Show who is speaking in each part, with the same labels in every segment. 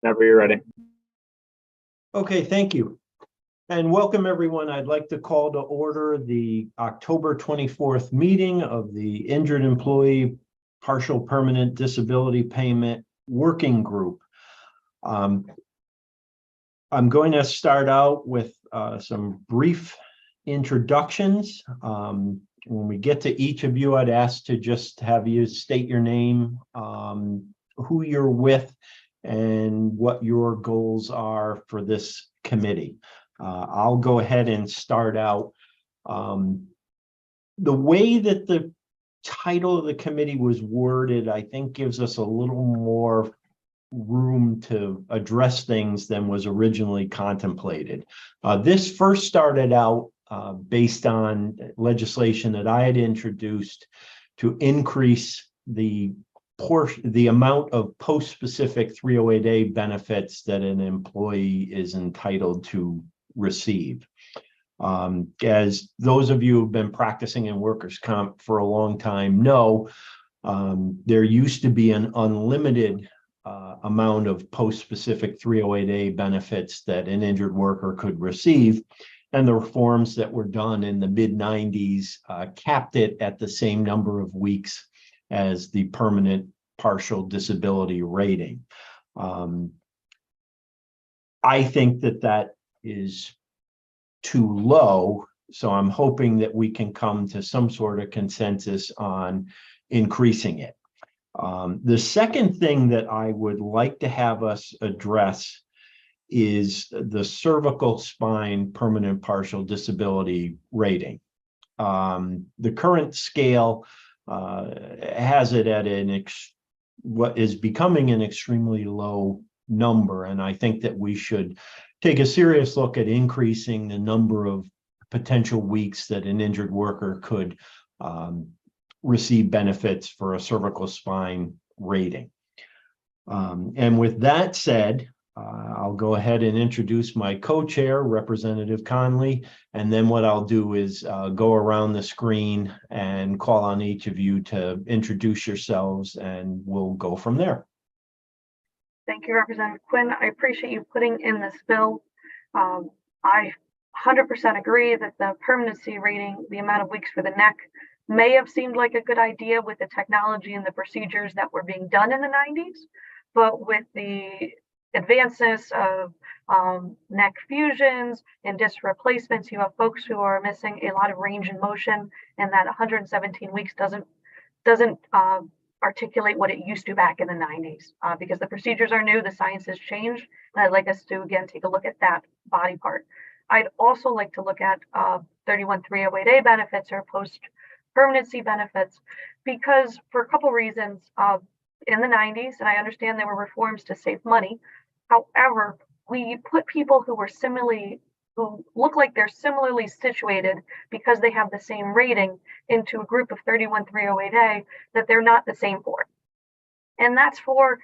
Speaker 1: Whenever you're ready.
Speaker 2: Okay, thank you. And welcome everyone. I'd like to call to order the October 24th meeting of the Injured Employee Partial Permanent Disability Payment Working Group. I'm going to start out with some brief introductions. When we get to each of you, I'd ask to just have you state your name, who you're with, and what your goals are for this committee. I'll go ahead and start out. The way that the title of the committee was worded, I think gives us a little more room to address things than was originally contemplated. This first started out based on legislation that I had introduced to increase the amount of post-specific 308A benefits that an employee is entitled to receive. As those of you who've been practicing in workers' comp for a long time know, there used to be an unlimited amount of post-specific 308A benefits that an injured worker could receive. And the reforms that were done in the mid-90s capped it at the same number of weeks as the permanent partial disability rating. I think that that is too low, so I'm hoping that we can come to some sort of consensus on increasing it. The second thing that I would like to have us address is the cervical spine permanent partial disability rating. The current scale has it at what is becoming an extremely low number, and I think that we should take a serious look at increasing the number of potential weeks that an injured worker could receive benefits for a cervical spine rating. And with that said, I'll go ahead and introduce my co-chair, Representative Conley, and then what I'll do is go around the screen and call on each of you to introduce yourselves, and we'll go from there.
Speaker 3: Thank you, Representative Quinn. I appreciate you putting in this bill. I 100% agree that the permanency rating, the amount of weeks for the neck, may have seemed like a good idea with the technology and the procedures that were being done in the 90s, but with the advances of neck fusions and disc replacements, you have folks who are missing a lot of range and motion, and that 117 weeks doesn't articulate what it used to back in the 90s because the procedures are new, the science has changed, and I'd like us to again take a look at that body part. I'd also like to look at 31308A benefits or post-permanency benefits, because for a couple reasons, in the 90s, and I understand there were reforms to save money. However, we put people who look like they're similarly situated because they have the same rating into a group of 31308A that they're not the same for. And that's for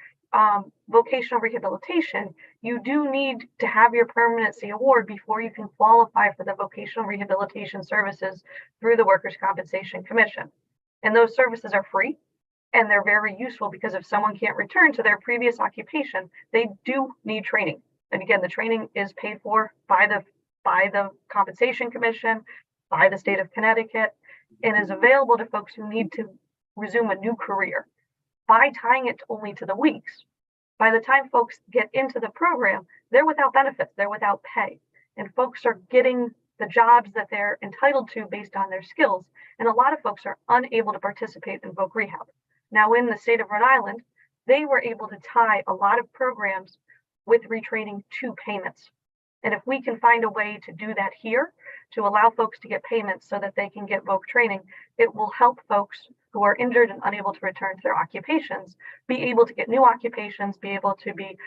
Speaker 3: vocational rehabilitation. You do need to have your permanency award before you can qualify for the vocational rehabilitation services through the Workers' Compensation Commission. And those services are free. And they're very useful because if someone can't return to their previous occupation, they do need training. And again, the training is paid for by the Compensation Commission, by the state of Connecticut, and is available to folks who need to resume a new career. By tying it only to the weeks, by the time folks get into the program, they're without benefits, they're without pay, and folks are getting the jobs that they're entitled to based on their skills. And a lot of folks are unable to participate in voc rehab. Now, in the state of Rhode Island, they were able to tie a lot of programs with retraining to payments. And if we can find a way to do that here, to allow folks to get payments so that they can get voc training, it will help folks who are injured and unable to return to their occupations be able to get new occupations, be able to be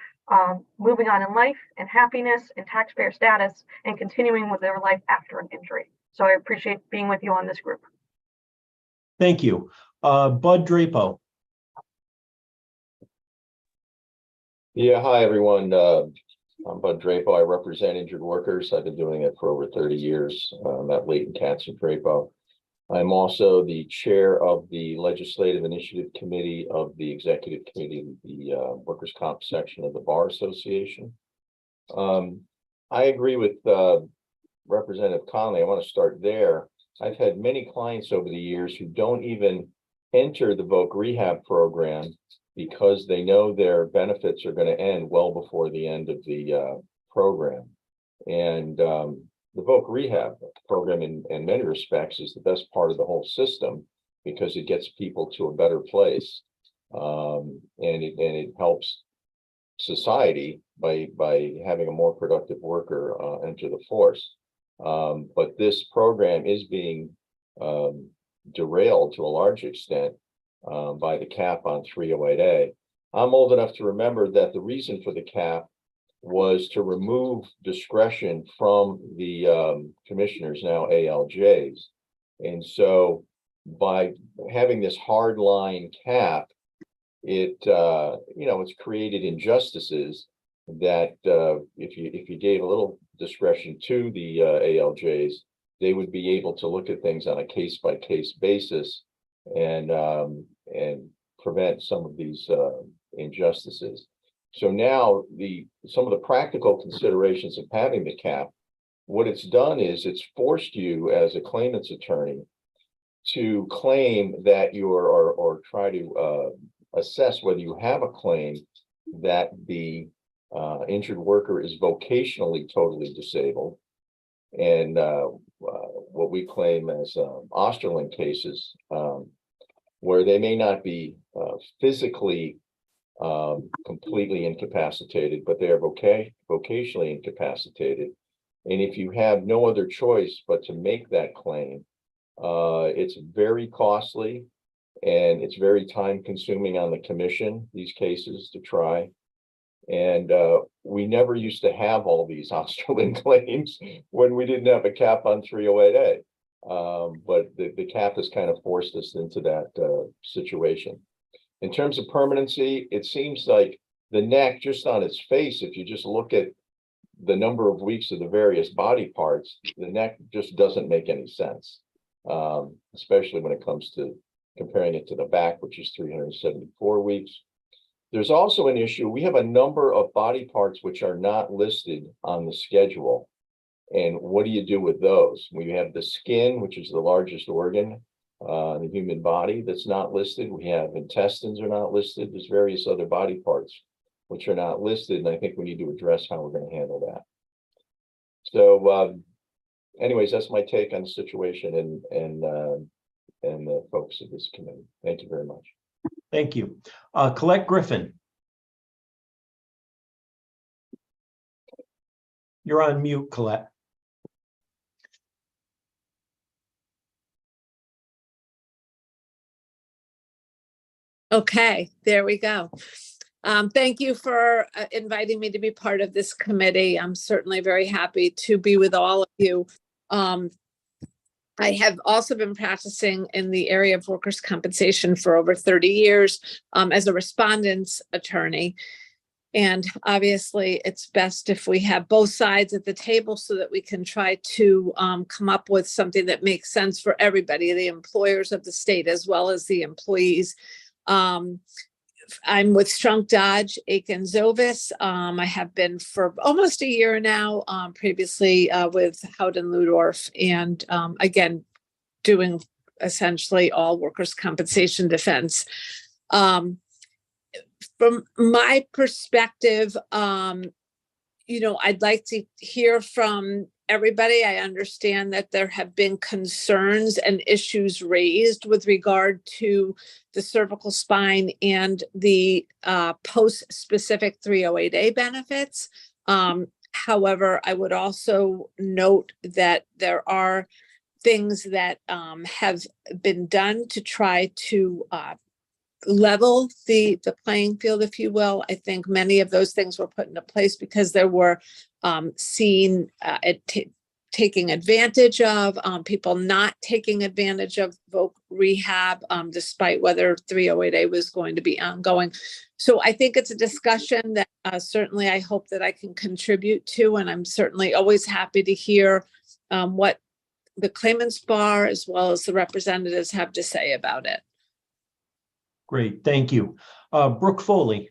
Speaker 3: moving on in life and happiness and taxpayer status and continuing with their life after an injury. So I appreciate being with you on this group.
Speaker 2: Thank you. Bud Drapo.
Speaker 4: Yeah, hi everyone. I'm Bud Drapo. I represent injured workers. I've been doing it for over 30 years. I'm at Leighton Katz and Drapo. I'm also the chair of the Legislative Initiative Committee of the Executive Committee of the Workers' Comp section of the Bar Association. I agree with Representative Conley. I want to start there. I've had many clients over the years who don't even enter the VOC rehab program because they know their benefits are going to end well before the end of the program. And the VOC rehab program in many respects is the best part of the whole system because it gets people to a better place. And it helps society by having a more productive worker enter the force. But this program is being derailed to a large extent by the cap on 308A. I'm old enough to remember that the reason for the cap was to remove discretion from the commissioners, now ALJs. And so by having this hard line cap, it it's created injustices that if you gave a little discretion to the ALJs, they would be able to look at things on a case-by-case basis and prevent some of these injustices. So now some of the practical considerations of having the cap, what it's done is it's forced you as a claimant's attorney to claim that or try to assess whether you have a claim that the injured worker is vocationally totally disabled. And what we claim as Osterland cases, where they may not be physically completely incapacitated, but they are vocationally incapacitated. And if you have no other choice but to make that claim, it's very costly and it's very time consuming on the commission, these cases to try. And we never used to have all these Osterland claims when we didn't have a cap on 308A. But the cap has kind of forced us into that situation. In terms of permanency, it seems like the neck, just on its face, if you just look at the number of weeks of the various body parts, the neck just doesn't make any sense, especially when it comes to comparing it to the back, which is 374 weeks. There's also an issue. We have a number of body parts which are not listed on the schedule. And what do you do with those? We have the skin, which is the largest organ in the human body that's not listed. We have intestines are not listed. There's various other body parts which are not listed. And I think we need to address how we're going to handle that. So anyways, that's my take on the situation and the focus of this committee. Thank you very much.
Speaker 2: Thank you. Colette Griffin. You're on mute, Colette.
Speaker 1: Okay, there we go. Thank you for inviting me to be part of this committee. I'm certainly very happy to be with all of you. I have also been practicing in the area of workers' compensation for over 30 years as a respondent's attorney. And obviously, it's best if we have both sides at the table so that we can try to come up with something that makes sense for everybody, the employers of the state as well as the employees. I'm with Strunk Dodge, Aiken Zovis. I have been for almost a year now, previously with Howden Ludorf, and again, doing essentially all workers' compensation defense. From my perspective, I'd like to hear from everybody. I understand that there have been concerns and issues raised with regard to the cervical spine and the post-specific 308A benefits. However, I would also note that there are things that have been done to try to level the playing field, if you will. I think many of those things were put into place because there were seen taking advantage of, people not taking advantage of voc rehab, despite whether 308A was going to be ongoing. So I think it's a discussion that certainly I hope that I can contribute to, and I'm certainly always happy to hear what the claimants bar as well as the representatives have to say about it.
Speaker 2: Great, thank you. Brooke Foley.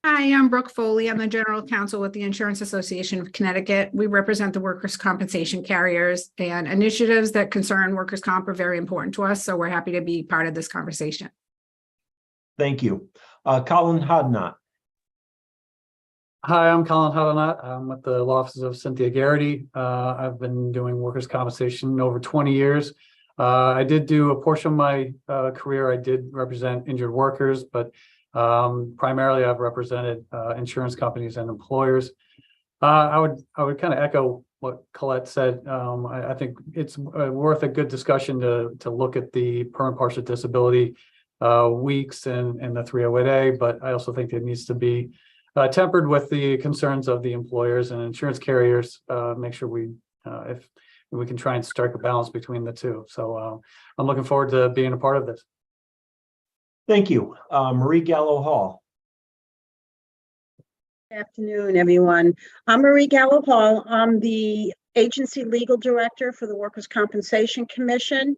Speaker 5: Hi, I'm Brooke Foley. I'm the General Counsel with the Insurance Association of Connecticut. We represent the workers' compensation carriers, and initiatives that concern workers' comp are very important to us, so we're happy to be part of this conversation.
Speaker 2: Thank you. Colin Hodnott.
Speaker 6: Hi, I'm Colin Hodnott. I'm with the law offices of Cynthia Garrity. I've been doing workers' compensation over 20 years. I did do a portion of my career. I did represent injured workers, but primarily I've represented insurance companies and employers. I would kind of echo what Colette said. I think it's worth a good discussion to look at the permanent partial disability weeks and the 308A, but I also think it needs to be tempered with the concerns of the employers and insurance carriers. Make sure if we can try and strike a balance between the two. So I'm looking forward to being a part of this.
Speaker 2: Thank you. Marie Gallo Hall.
Speaker 7: Good afternoon, everyone. I'm Marie Gallo Hall. I'm the agency legal director for the Workers' Compensation Commission.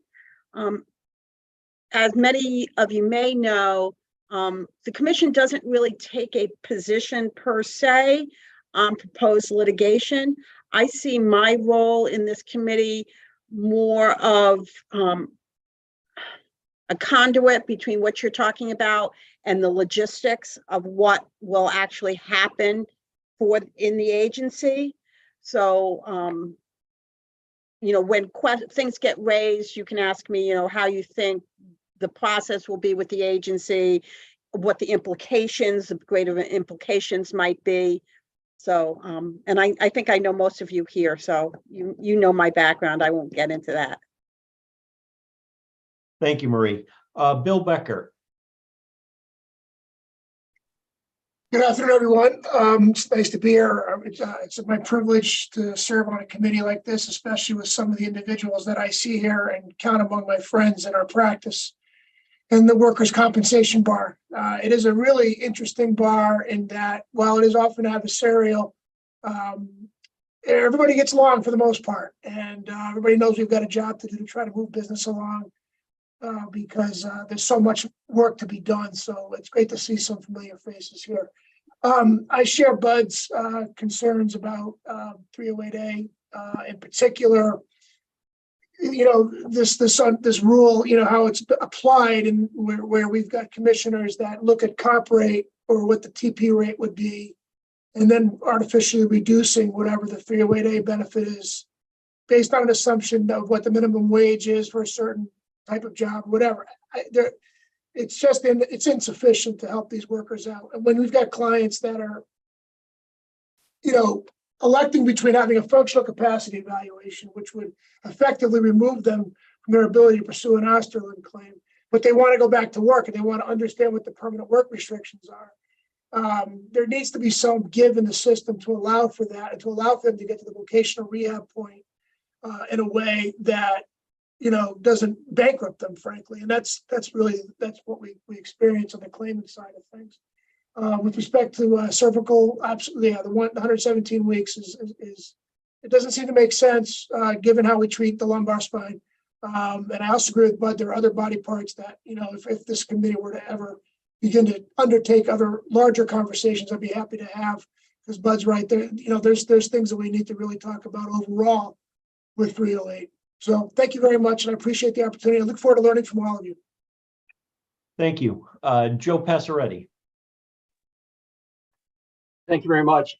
Speaker 7: As many of you may know, the commission doesn't really take a position per se on proposed litigation. I see my role in this committee more of a conduit between what you're talking about and the logistics of what will actually happen in the agency. So, when things get raised, you can ask me, how you think the process will be with the agency, what the implications, the greater implications might be. So, and I think I know most of you here, so you know my background. I won't get into that.
Speaker 2: Thank you, Marie. Bill Becker.
Speaker 8: Good afternoon, everyone. It's nice to be here. It's my privilege to serve on a committee like this, especially with some of the individuals that I see here and count among my friends in our practice in the workers' compensation bar. It is a really interesting bar in that while it is often adversarial, everybody gets along for the most part, and everybody knows we've got a job to do to try to move business along. Because there's so much work to be done. So it's great to see some familiar faces here. I share Bud's concerns about 308A in particular. This rule, how it's applied, and where we've got commissioners that look at comp rate or what the TP rate would be, and then artificially reducing whatever the 308A benefit is based on an assumption of what the minimum wage is for a certain type of job, whatever. It's insufficient to help these workers out. And when we've got clients that are, electing between having a functional capacity evaluation, which would effectively remove them from their ability to pursue an Osterlin claim, but they want to go back to work and they want to understand what the permanent work restrictions are. There needs to be some give in the system to allow for that and to allow for them to get to the vocational rehab point in a way that doesn't bankrupt them, frankly. And that's what we experience on the claimant side of things. With respect to cervical, absolutely, the 117 weeks is it doesn't seem to make sense given how we treat the lumbar spine. And I also agree with Bud, there are other body parts that, if this committee were to ever begin to undertake other larger conversations, I'd be happy to have, because Bud's right there. There's things that we need to really talk about overall with 308. So thank you very much, and I appreciate the opportunity. I look forward to learning from all of you.
Speaker 2: Thank you. Joe Passaretti.
Speaker 9: Thank you very much.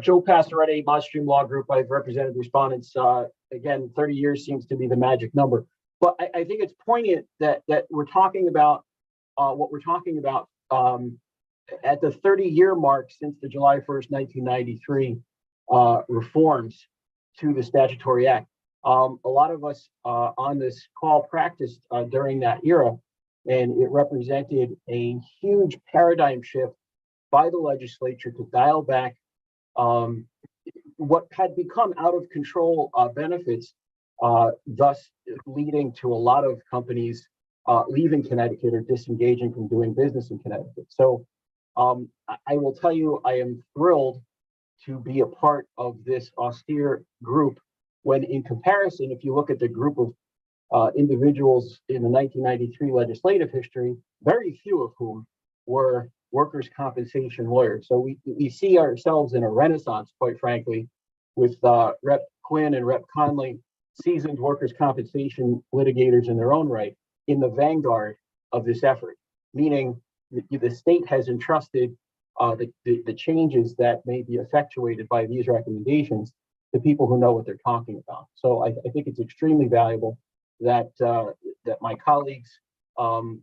Speaker 9: Joe Passaretti, Modstream Law Group. I've represented respondents. Again, 30 years seems to be the magic number. But I think it's poignant that we're talking about what we're talking about at the 30-year mark since the July 1st, 1993 reforms to the Statutory Act. A lot of us on this call practiced during that era, and it represented a huge paradigm shift by the legislature to dial back what had become out of control benefits, thus leading to a lot of companies leaving Connecticut or disengaging from doing business in Connecticut. So I will tell you, I am thrilled to be a part of this austere group when in comparison, if you look at the group of individuals in the 1993 legislative history, very few of whom were workers' compensation lawyers. So we see ourselves in a renaissance, quite frankly, with Rep. Quinn and Rep. Conley, seasoned workers' compensation litigators in their own right, in the vanguard of this effort, meaning the state has entrusted the changes that may be effectuated by these recommendations to people who know what they're talking about. So I think it's extremely valuable that that my colleagues,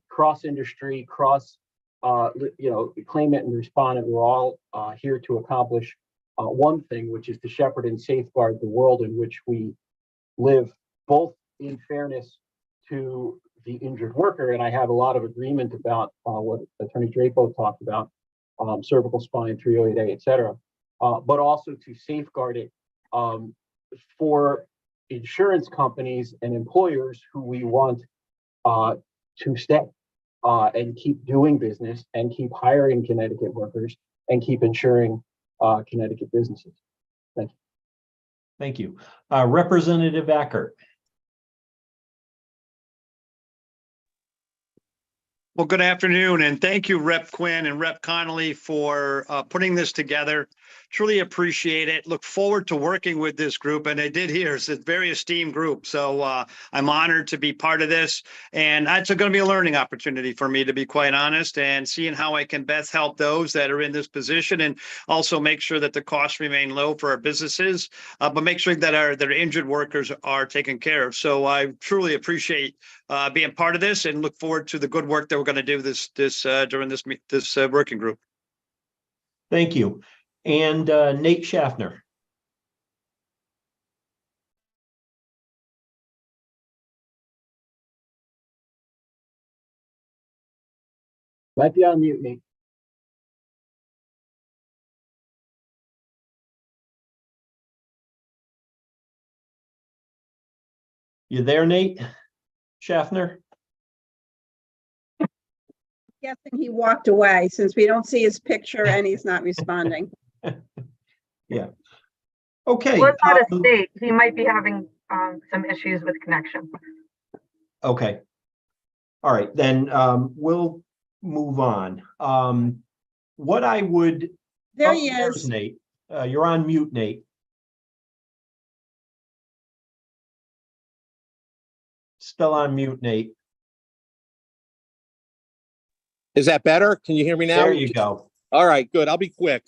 Speaker 9: cross-industry, claimant and respondent, we're all here to accomplish one thing, which is to shepherd and safeguard the world in which we live, both in fairness to the injured worker, and I have a lot of agreement about what Attorney Drapo talked about, cervical spine, 308A, et cetera, but also to safeguard it for insurance companies and employers who we want to stay and keep doing business and keep hiring Connecticut workers and keep insuring Connecticut businesses. Thank you.
Speaker 2: Thank you. Representative Ackert.
Speaker 10: Well, good afternoon, and thank you, Rep. Quinn and Rep. Connolly, for putting this together. Truly appreciate it. Look forward to working with this group, and I did hear it's a very esteemed group, so I'm honored to be part of this, and it's going to be a learning opportunity for me, to be quite honest, and seeing how I can best help those that are in this position, and also make sure that the costs remain low for our businesses, but make sure that our injured workers are taken care of. So I truly appreciate being part of this, and look forward to the good work that we're going to do during this working group.
Speaker 2: Thank you. And Nate Schaffner.
Speaker 9: Might be on mute, Nate.
Speaker 2: You there, Nate Schaffner?
Speaker 7: Guessing he walked away since we don't see his picture and he's not responding.
Speaker 2: Yeah. Okay.
Speaker 3: Was out of state. He might be having some issues with connection.
Speaker 2: Okay. All right, then we'll move on. What I would.
Speaker 7: There he
Speaker 2: there's
Speaker 7: is.
Speaker 2: Nate. You're on mute, Nate. Still on mute, Nate.
Speaker 11: Is that better? Can you hear me now?
Speaker 2: There you go.
Speaker 11: All right, good. I'll be quick.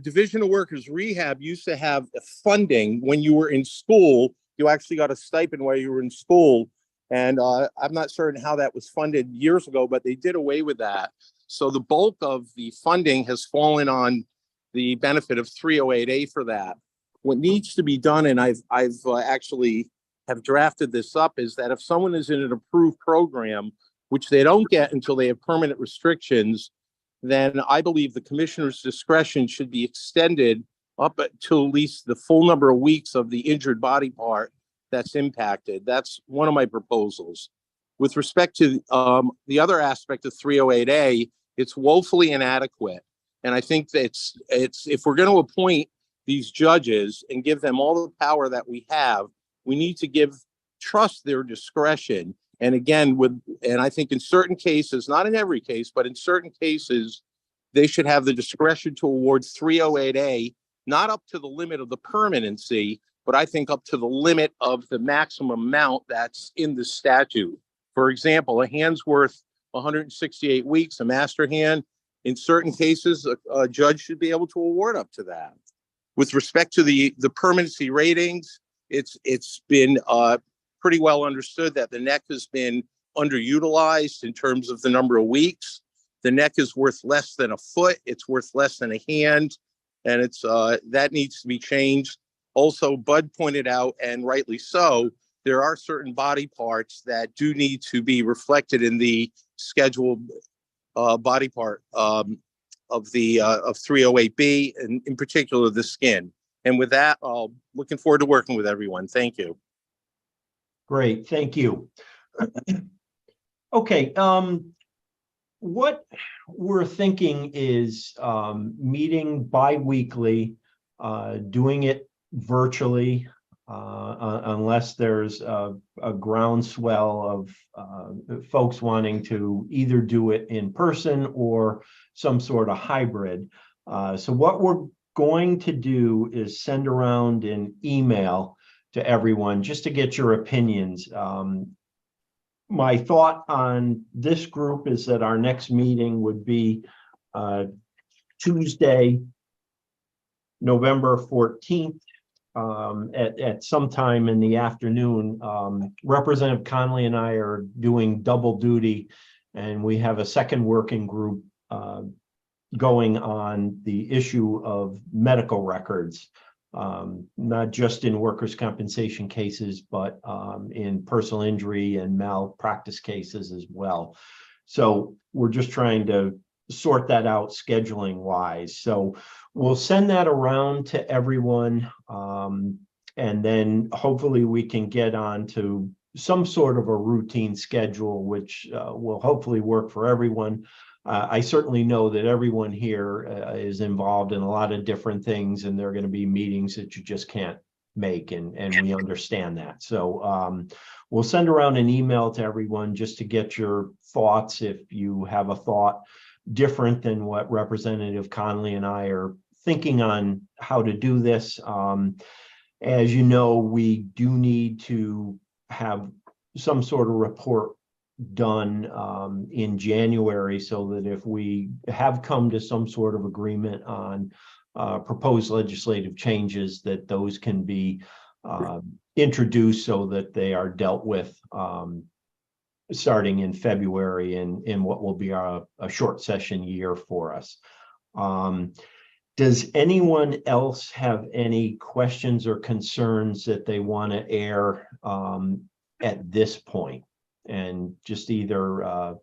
Speaker 11: Division of Workers Rehab used to have funding when you were in school. You actually got a stipend while you were in school. And I'm not certain how that was funded years ago, but they did away with that. So the bulk of the funding has fallen on the benefit of 308A for that. What needs to be done, and I've actually have drafted this up, is that if someone is in an approved program, which they don't get until they have permanent restrictions, then I believe the commissioner's discretion should be extended up to at least the full number of weeks of the injured body part that's impacted. That's one of my proposals. With respect to the other aspect of 308A, it's woefully inadequate. And I think that it's if we're going to appoint these judges and give them all the power that we have, we need to trust their discretion. And again, and I think in certain cases, not in every case, but in certain cases, they should have the discretion to award 308A, not up to the limit of the permanency, but I think up to the limit of the maximum amount that's in the statute. For example, a hand's worth 168 weeks, a master hand. In certain cases, a judge should be able to award up to that. With respect to the permanency ratings, it's been pretty well understood that the neck has been underutilized in terms of the number of weeks. The neck is worth less than a foot. It's worth less than a hand. And that needs to be changed. Also, Bud pointed out, and rightly so, there are certain body parts that do need to be reflected in the scheduled body part of 308B, and in particular the skin. And with that, looking forward to working with everyone. Thank you.
Speaker 2: Great, thank you. Okay, what we're thinking is meeting bi-weekly, doing it virtually. unless there's a groundswell of folks wanting to either do it in person or some sort of hybrid. So what we're going to do is send around an email to everyone just to get your opinions. My thought on this group is that our next meeting would be Tuesday, November 14th, at some time in the afternoon. Representative Connolly and I are doing double duty, and we have a second working group going on the issue of medical records, not just in workers' compensation cases, but in personal injury and malpractice cases as well. So we're just trying to sort that out scheduling wise. So we'll send that around to everyone, and then hopefully we can get on to some sort of a routine schedule, which will hopefully work for everyone. I certainly know that everyone here is involved in a lot of different things, and there are going to be meetings that you just can't make, and we understand that. So we'll send around an email to everyone just to get your thoughts. If you have a thought different than what Representative Connolly and I are thinking on how to do this, as you know, we do need to have some sort of report done in January, so that if we have come to some sort of agreement on proposed legislative changes, that those can be introduced so that they are dealt with starting in February in what will be a short session year for us. Does anyone else have any questions or concerns that they want to air at this point? And just either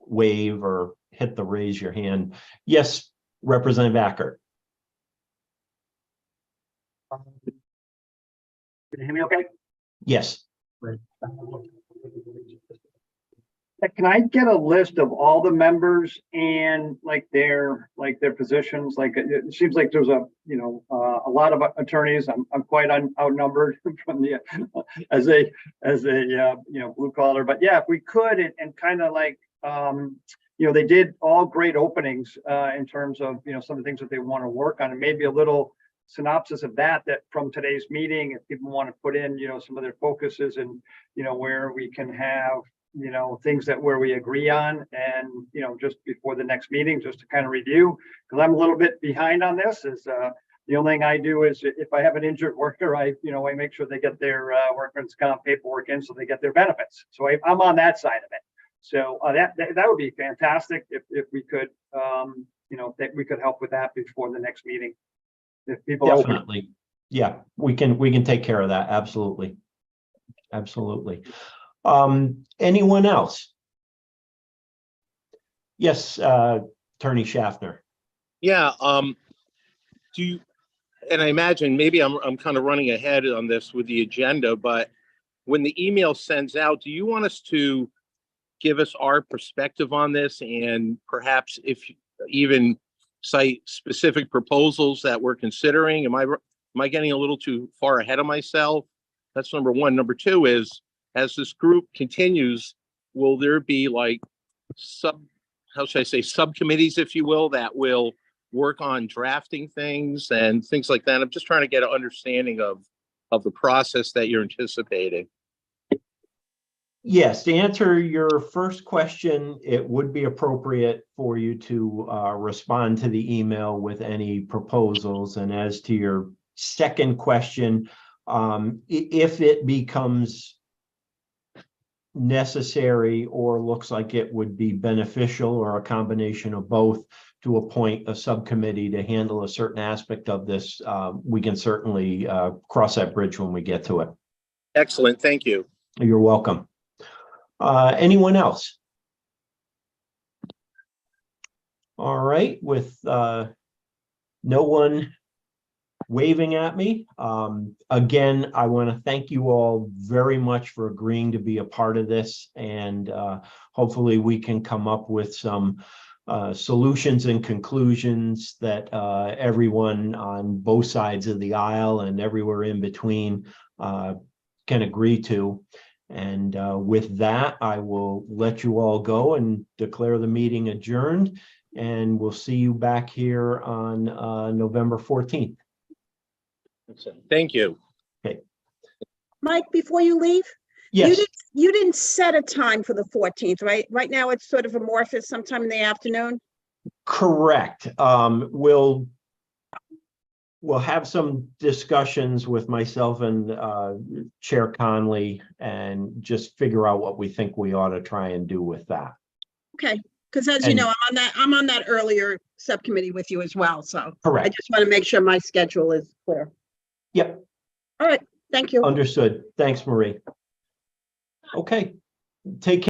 Speaker 2: wave or hit the raise your hand. Yes, Representative Ackert.
Speaker 9: Can you hear me okay?
Speaker 2: Yes.
Speaker 9: Great. Can I get a list of all the members and their positions? Like, it seems like there's a lot of attorneys. I'm quite outnumbered from the as a blue collar. But yeah, if we could and kind of they did all great openings in terms of some of the things that they want to work on, and maybe a little synopsis of that from today's meeting, if people want to put in some of their focuses and where we can have things where we agree on, and just before the next meeting, just to kind of review, because I'm a little bit behind on this. Is the only thing I do is if I have an injured worker, I make sure they get their workers' comp paperwork in so they get their benefits. So I'm on that side of it. So that would be fantastic if we could that we could help with that before the next meeting. If people
Speaker 2: definitely, yeah, we can take care of that. Absolutely. Anyone else? Yes, Attorney Schaffner.
Speaker 11: Yeah, do you, and I imagine maybe I'm kind of running ahead on this with the agenda, but when the email sends out, do you want us to give us our perspective on this, and perhaps if even cite specific proposals that we're considering? Am I getting a little too far ahead of myself? That's number one. Number two is, as this group continues, will there be subcommittees, if you will, that will work on drafting things and things like that? I'm just trying to get an understanding of the process that you're anticipating.
Speaker 2: Yes, to answer your first question, it would be appropriate for you to respond to the email with any proposals. And as to your second question, if it becomes necessary or looks like it would be beneficial, or a combination of both, to appoint a subcommittee to handle a certain aspect of this, we can certainly cross that bridge when we get to it.
Speaker 11: Excellent. Thank you.
Speaker 2: You're welcome. Anyone else? All right, with no one waving at me, again, I want to thank you all very much for agreeing to be a part of this, and hopefully we can come up with some solutions and conclusions that everyone on both sides of the aisle and everywhere in between can agree to. And with that, I will let you all go and declare the meeting adjourned. And we'll see you back here on November 14th.
Speaker 11: Thank you.
Speaker 7: Mike, before you leave,
Speaker 2: Yes,
Speaker 7: you didn't set a time for the 14th, right? Right now, it's sort of amorphous sometime in the afternoon.
Speaker 2: correct. We'll have some discussions with myself and Chair Conley and just figure out what we think we ought to try and do with that.
Speaker 7: Okay, because as you
Speaker 2: And-
Speaker 7: know, I'm on that earlier subcommittee with you as well, so I
Speaker 2: Correct.
Speaker 7: just want to make sure my schedule is clear.
Speaker 2: Yep,
Speaker 7: All right, thank you.
Speaker 2: understood. Thanks, Marie. Okay, take care.